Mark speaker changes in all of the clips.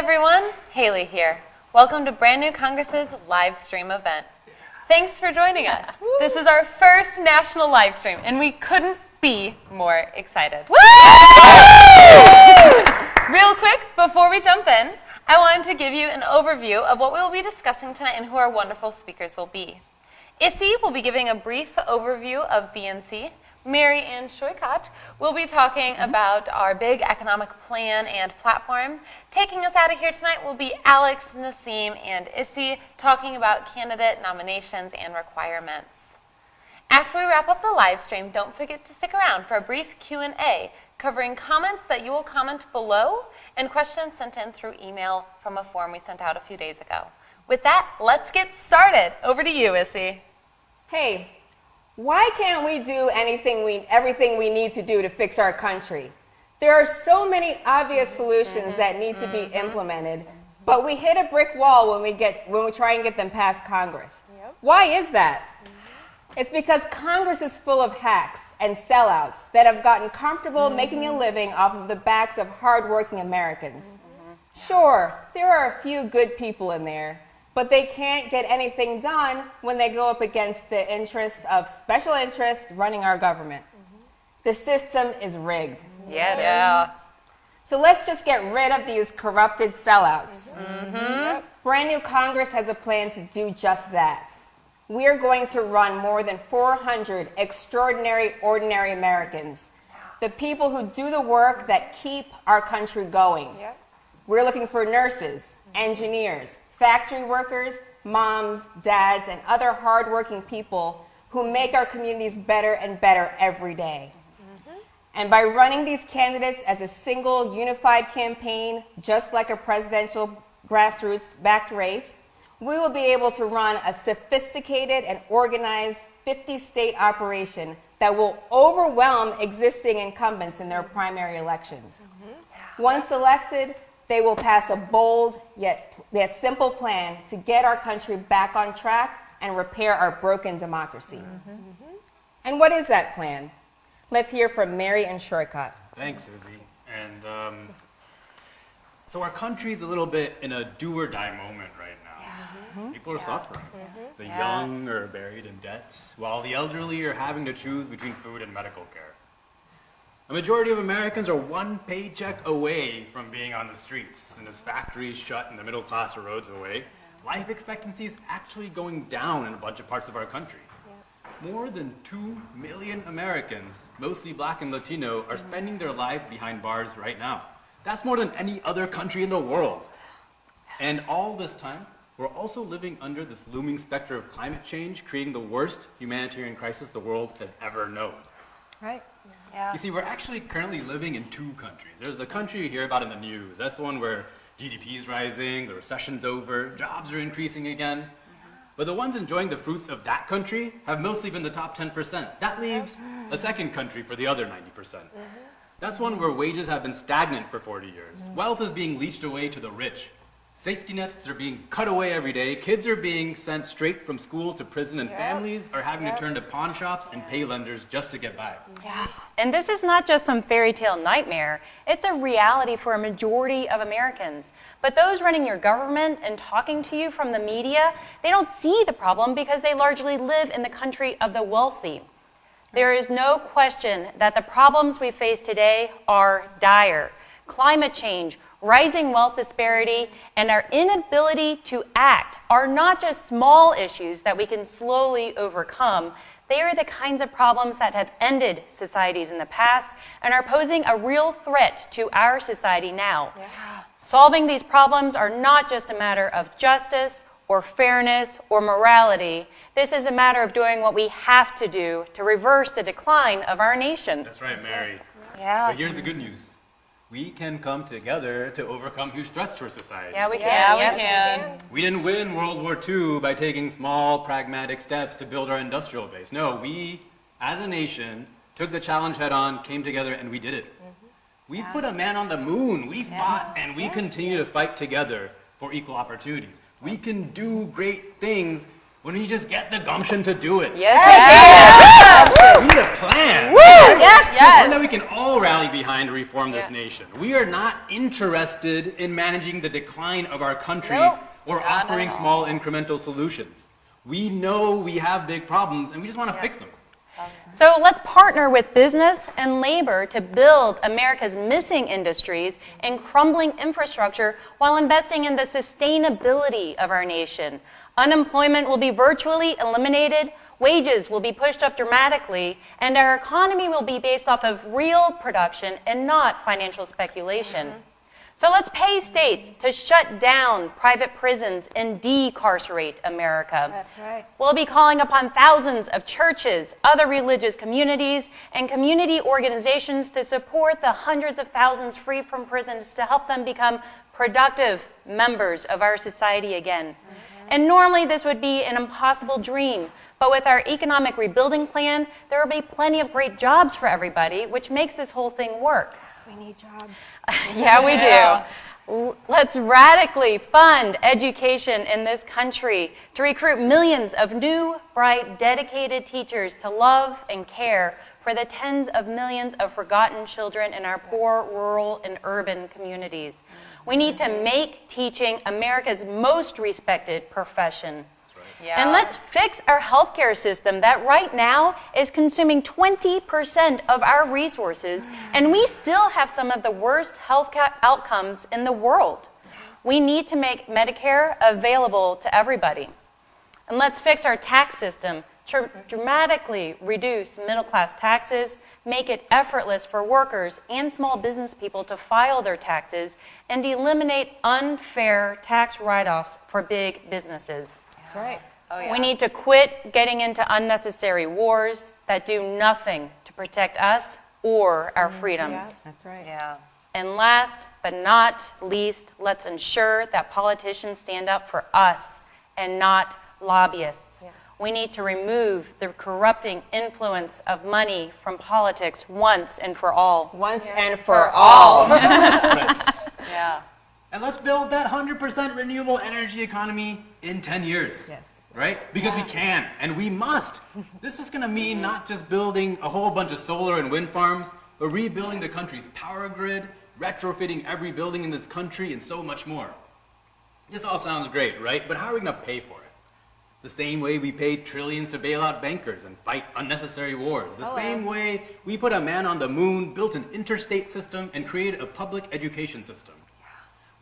Speaker 1: everyone, Haley here. Welcome to Brand New Congress's live stream event. Thanks for joining us. This is our first national live stream, and we couldn't be more excited. Woo! Real quick, before we jump in, I wanted to give you an overview of what we will be discussing tonight and who our wonderful speakers will be. Issy will be giving a brief overview of BNC. Mary and Shoykat will be talking about our big economic plan and platform. Taking us out of here tonight will be Alex, Nassim, and Issy talking about candidate nominations and requirements. After we wrap up the live stream, don't forget to stick around for a brief Q&A covering comments that you will comment below and questions sent in through email from a form we sent out a few days ago. With that, let's get started. Over to you, Issy.
Speaker 2: Hey, why can't we do everything we need to do to fix our country? There are so many obvious solutions that need to be implemented, but we hit a brick wall when we try and get them past Congress. Yep. Why is that? It's because Congress is full of hacks and sellouts that have gotten comfortable making a living off of the backs of hardworking Americans. Sure, there are a few good people in there, but they can't get anything done when they go up against the interests of special interests running our government. The system is rigged.
Speaker 1: Yeah, it is.
Speaker 2: So let's just get rid of these corrupted sellouts. Brand New Congress has a plan to do just that. We are going to run more than 400 extraordinary, ordinary Americans, the people who do the work that keep our country going. We're looking for nurses, engineers, factory workers, moms, dads, and other hardworking people who make our communities better and better every day. And by running these candidates as a single, unified campaign, just like a presidential grassroots-backed race, we will be able to run a sophisticated and organized 50-state operation that will overwhelm existing incumbents in their primary elections. Once elected, they will pass a bold yet simple plan to get our country back on track and repair our broken democracy. And what is that plan? Let's hear from Mary and Shoykat.
Speaker 3: Thanks, Izzy. And so our country's a little bit in a do or die moment right now. People are suffering. The young are buried in debt, while the elderly are having to choose between food and medical care. A majority of Americans are one paycheck away from being on the streets, and as factories shut and the middle class erodes away, life expectancy is actually going down in a bunch of parts of our country. More than 2 million Americans, mostly Black and Latino, are spending their lives behind bars right now. That's more than any other country in the world. And all this time, we're also living under this looming specter of climate change, creating the worst humanitarian crisis the world has ever known.
Speaker 2: Right?
Speaker 3: You see, we're actually currently living in two countries. There's the country you hear about in the news. That's the one where GDP is rising, the recession's over, jobs are increasing again. But the ones enjoying the fruits of that country have mostly been the top 10%. That leaves a second country for the other 90%. That's one where wages have been stagnant for 40 years. Wealth is being leached away to the rich. Safety nets are being cut away every day. Kids are being sent straight from school to prison, and families are having to turn to pawn shops and pay lenders just to get by.
Speaker 4: And this is not just some fairy tale nightmare. It's a reality for a majority of Americans. But those running your government and talking to you from the media, they don't see the problem because they largely live in the country of the wealthy. There is no question that the problems we face today are dire. Climate change, rising wealth disparity, and our inability to act are not just small issues that we can slowly overcome. They are the kinds of problems that have ended societies in the past and are posing a real threat to our society now. Solving these problems are not just a matter of justice or fairness or morality. This is a matter of doing what we have to do to reverse the decline of our nation.
Speaker 3: That's right, Mary. But here's the good news. We can come together to overcome huge threats to our society.
Speaker 4: Yeah, we can.
Speaker 1: We can.
Speaker 3: We didn't win World War II by taking small, pragmatic steps to build our industrial base. No, we, as a nation, took the challenge head on, came together, and we did it. We put a man on the moon. We fought, and we continue to fight together for equal opportunities. We can do great things when we just get the gumption to do it.
Speaker 4: Yes.
Speaker 3: We need a plan.
Speaker 4: Woo! Yes.
Speaker 3: One that we can all rally behind to reform this nation. We are not interested in managing the decline of our country or offering small incremental solutions. We know we have big problems and we just want to fix them.
Speaker 4: So let's partner with business and labor to build America's missing industries and crumbling infrastructure while investing in the sustainability of our nation. Unemployment will be virtually eliminated, wages will be pushed up dramatically, and our economy will be based off of real production and not financial speculation. So let's pay states to shut down private prisons and decarcerate America.
Speaker 2: That's right.
Speaker 4: We'll be calling upon thousands of churches, other religious communities, and community organizations to support the hundreds of thousands free from prisons to help them become productive members of our society again. And normally this would be an impossible dream, but with our economic rebuilding plan, there will be plenty of great jobs for everybody, which makes this whole thing work.
Speaker 2: We need jobs.
Speaker 4: Yeah, we do. Let's radically fund education in this country to recruit millions of new, bright, dedicated teachers to love and care for the tens of millions of forgotten children in our poor rural and urban communities. We need to make teaching America's most respected profession.
Speaker 1: Yeah.
Speaker 4: And let's fix our healthcare system that right now is consuming 20% of our resources, and we still have some of the worst health outcomes in the world. We need to make Medicare available to everybody. And let's fix our tax system to dramatically reduce middle-class taxes, make it effortless for workers and small business people to file their taxes, and eliminate unfair tax write-offs for big businesses.
Speaker 2: That's right.
Speaker 1: Oh, yeah.
Speaker 4: We need to quit getting into unnecessary wars that do nothing to protect us or our freedoms.
Speaker 2: Yeah, that's right.
Speaker 1: Yeah.
Speaker 4: And last but not least, let's ensure that politicians stand up for us and not lobbyists.
Speaker 2: Yeah.
Speaker 4: We need to remove the corrupting influence of money from politics once and for all.
Speaker 2: Once and for all.
Speaker 1: Yeah.
Speaker 3: And let's build that 100% renewable energy economy in 10 years.
Speaker 2: Yes.
Speaker 3: Right? Because we can, and we must. This is going to mean not just building a whole bunch of solar and wind farms, but rebuilding the country's power grid, retrofitting every building in this country, and so much more. This all sounds great, right? But how are we going to pay for it? The same way we paid trillions to bail out bankers and fight unnecessary wars. The same way we put a man on the moon, built an interstate system, and created a public education system.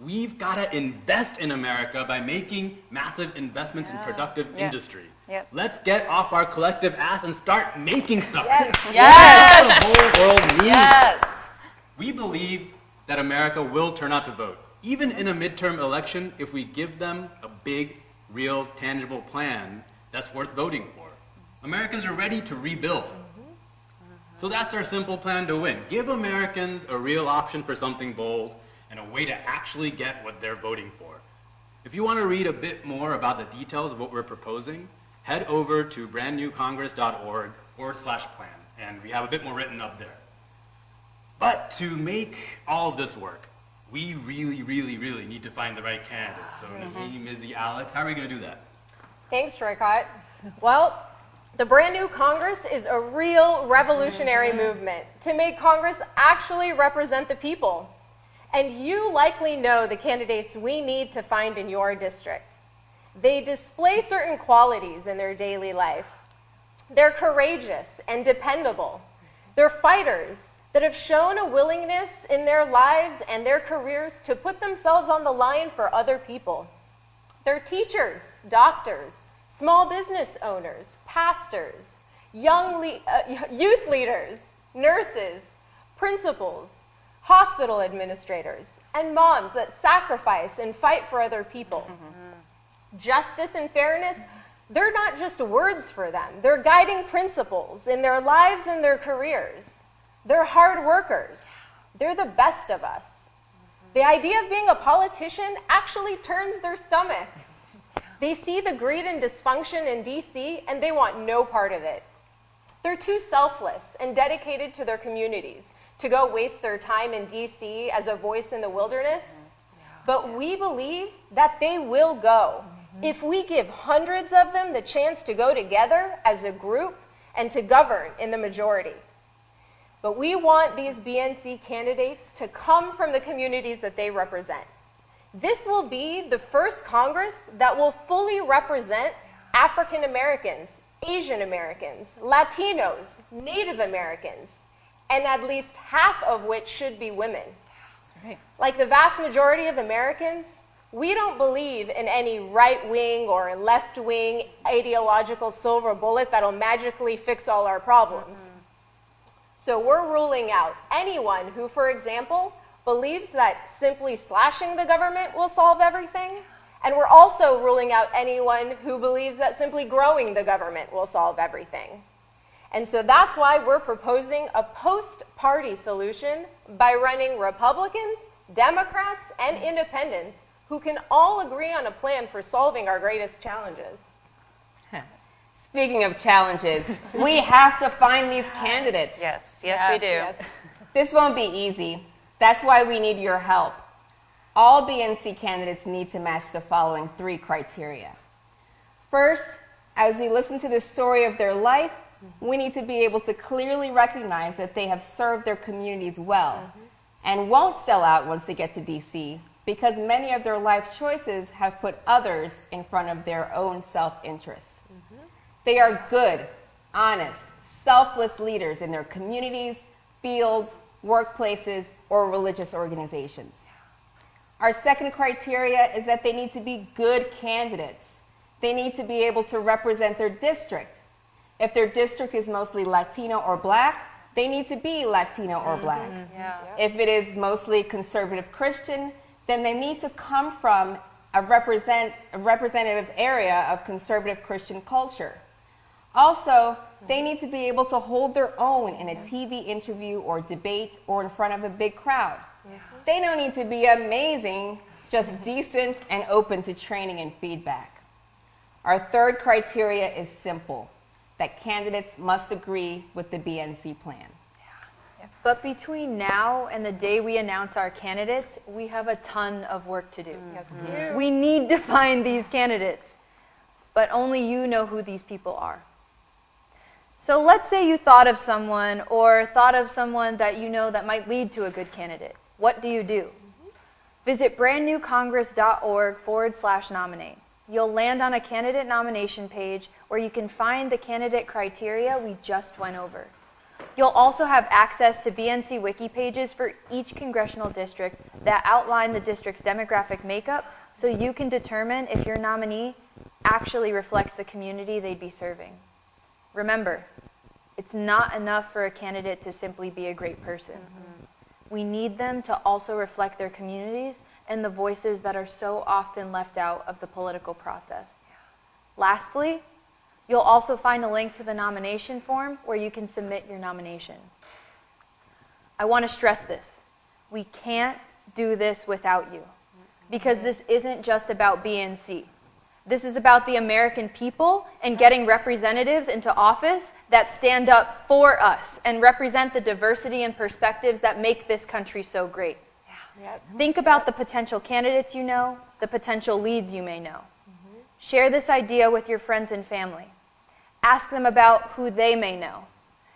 Speaker 3: We've got to invest in America by making massive investments in productive industry.
Speaker 4: Yep.
Speaker 3: Let's get off our collective ass and start making stuff.
Speaker 1: Yes.
Speaker 3: That's what the whole world needs.
Speaker 1: Yes.
Speaker 3: We believe that America will turn out to vote, even in a midterm election, if we give them a big, real, tangible plan that's worth voting for. Americans are ready to rebuild. So that's our simple plan to win. Give Americans a real option for something bold and a way to actually get what they're voting for. If you want to read a bit more about the details of what we're proposing, head over to brandnewcongress.org/plan, and we have a bit more written up there. But to make all of this work, we really, really, really need to find the right candidates. So Nazim, Izzy, Alex, how are we going to do that?
Speaker 5: Thanks, Tricot. Well, the brand new Congress is a real revolutionary movement to make Congress actually represent the people. And you likely know the candidates we need to find in your district. They display certain qualities in their daily life. They're courageous and dependable. They're fighters that have shown a willingness in their lives and their careers to put themselves on the line for other people. They're teachers, doctors, small business owners, pastors, youth leaders, nurses, principals, hospital administrators, and moms that sacrifice and fight for other people. Justice and fairness, they're not just words for them. They're guiding principles in their lives and their careers. They're hard workers. They're the best of us. The idea of being a politician actually turns their stomach. They see the greed and dysfunction in DC, and they want no part of it. They're too selfless and dedicated to their communities to go waste their time in DC as a voice in the wilderness. But we believe that they will go, if we give hundreds of them the chance to go together as a group and to govern in the majority. But we want these BNC candidates to come from the communities that they represent. This will be the first Congress that will fully represent African Americans, Asian Americans, Latinos, Native Americans, and at least half of which should be women.
Speaker 1: That's right.
Speaker 5: Like the vast majority of Americans, we don't believe in any right-wing or left-wing ideological silver bullet that'll magically fix all our problems. So we're ruling out anyone who, for example, believes that simply slashing the government will solve everything. And we're also ruling out anyone who believes that simply growing the government will solve everything. And so that's why we're proposing a post-party solution by running Republicans, Democrats, and independents who can all agree on a plan for solving our greatest challenges.
Speaker 2: Speaking of challenges, we have to find these candidates.
Speaker 4: Yes, we do.
Speaker 5: Yes.
Speaker 2: This won't be easy. That's why we need your help. All BNC candidates need to match the following 3 criteria. First, as we listen to the story of their life, we need to be able to clearly recognize that they have served their communities well and won't sell out once they get to DC because many of their life choices have put others in front of their own self-interest. They are good, honest, selfless leaders in their communities, fields, workplaces, or religious organizations. Our second criteria is that they need to be good candidates. They need to be able to represent their district. If their district is mostly Latino or Black, they need to be Latino or Black. If it is mostly conservative Christian, then they need to come from a representative area of conservative Christian culture. Also, they need to be able to hold their own in a TV interview or debate or in front of a big crowd. They don't need to be amazing, just decent and open to training and feedback. Our third criteria is simple, that candidates must agree with the BNC plan.
Speaker 6: But between now and the day we announce our candidates, we have a ton of work to do.
Speaker 5: Yes,
Speaker 6: We need to find these candidates, but only you know who these people are. So let's say you thought of someone that you know that might lead to a good candidate. What do? Visit brandnewcongress.org/nominate. You'll land on a candidate nomination page where you can find the candidate criteria we just went over. You'll also have access to BNC wiki pages for each congressional district that outline the district's demographic makeup so you can determine if your nominee actually reflects the community they'd be serving. Remember, it's not enough for a candidate to simply be a great person. We need them to also reflect their communities and the voices that are so often left out of the political process. Lastly, you'll also find a link to the nomination form where you can submit your nomination. I want to stress this. We can't do this without you, because this isn't just about BNC. This is about the American people and getting representatives into office that stand up for us and represent the diversity and perspectives that make this country so great. Think about the potential candidates you know, the potential leads you may know. Share this idea with your friends and family. Ask them about who they may know.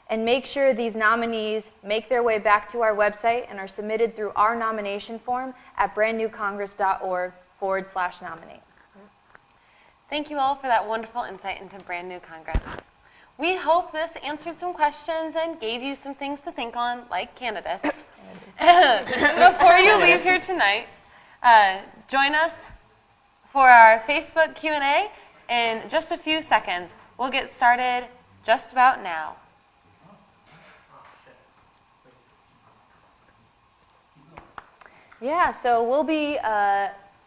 Speaker 6: And make sure these nominees make their way back to our website and are submitted through our nomination form at brandnewcongress.org/nominate.
Speaker 1: Thank you all for that wonderful insight into Brand New Congress. We hope this answered some questions and gave you some things to think on, like candidates. Before you leave here tonight, join us for our Facebook Q&A in just a few seconds. We'll get started just about now.
Speaker 6: Yeah, so we'll be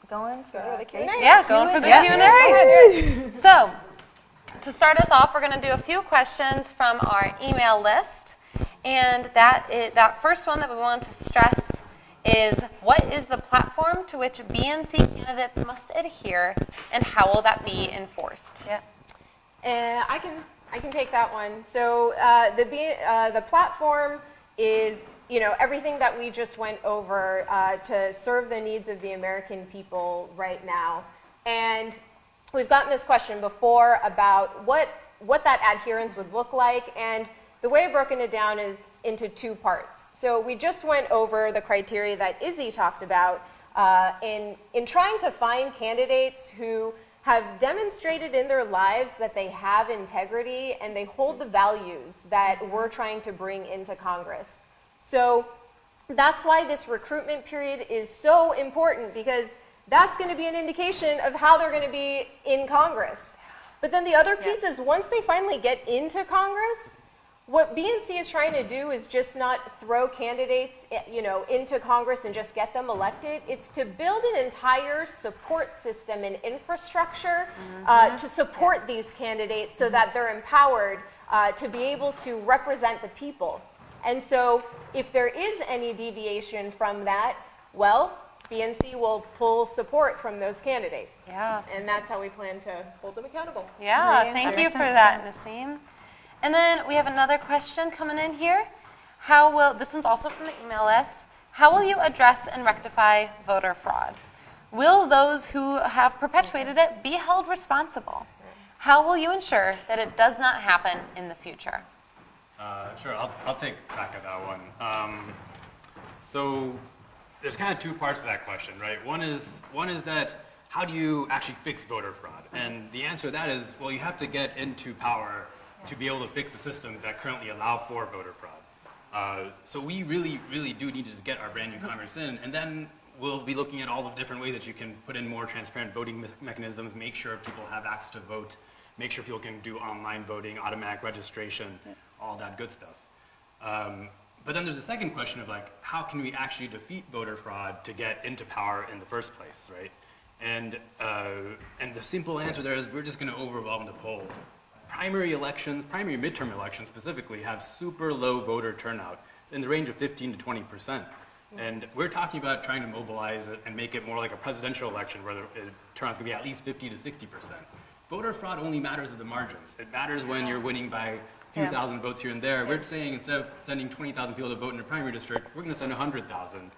Speaker 6: going for
Speaker 5: the Q&A.
Speaker 1: Yeah, going for the Q&A. So, to start us off, we're going to do a few questions from our email list. And that first one that we want to stress is, what is the platform to which BNC candidates must adhere, and how will that be enforced?
Speaker 5: I can take that one. So the platform is, everything that we just went over to serve the needs of the American people right now. And we've gotten this question before about what that adherence would look like, and the way I've broken it down is into two parts. So we just went over the criteria that Izzy talked about in trying to find candidates who have demonstrated in their lives that they have integrity and they hold the values that we're trying to bring into Congress. So that's why this recruitment period is so important, because that's going to be an indication of how they're going to be in Congress. But then the other piece is once they finally get into Congress, what BNC is trying to do is just not throw candidates, into Congress and just get them elected. It's to build an entire support system and infrastructure to support these candidates so that they're empowered to be able to represent the people. And so if there is any deviation from that, well, BNC will pull support from those candidates.
Speaker 1: Yeah.
Speaker 5: And that's how we plan to hold them accountable.
Speaker 1: Yeah, thank you for that, Nassim. And then we have another question coming in here. This one's also from the email list, how will you address and rectify voter fraud? Will those who have perpetuated it be held responsible? How will you ensure that it does not happen in the future?
Speaker 3: Sure, I'll take back at that one. So there's kind of two parts to that question, right? One is that how do you actually fix voter fraud? And the answer to that is, well, you have to get into power to be able to fix the systems that currently allow for voter fraud. So we really, really do need to just get our brand new Congress in, and then we'll be looking at all the different ways that you can put in more transparent voting mechanisms, make sure people have access to vote, make sure people can do online voting, automatic registration, all that good stuff. But then there's the second question of how can we actually defeat voter fraud to get into power in the first place, right? And the simple answer there is we're just going to overwhelm the polls. Primary midterm elections specifically, have super low voter turnout in the range of 15 to 20%. And we're talking about trying to mobilize it and make it more like a presidential election where the turnout's going to be at least 50 to 60%. Voter fraud only matters at the margins. It matters when you're winning by a few thousand votes here and there. We're saying instead of sending 20,000 people to vote in a primary district, we're going to send 100,000.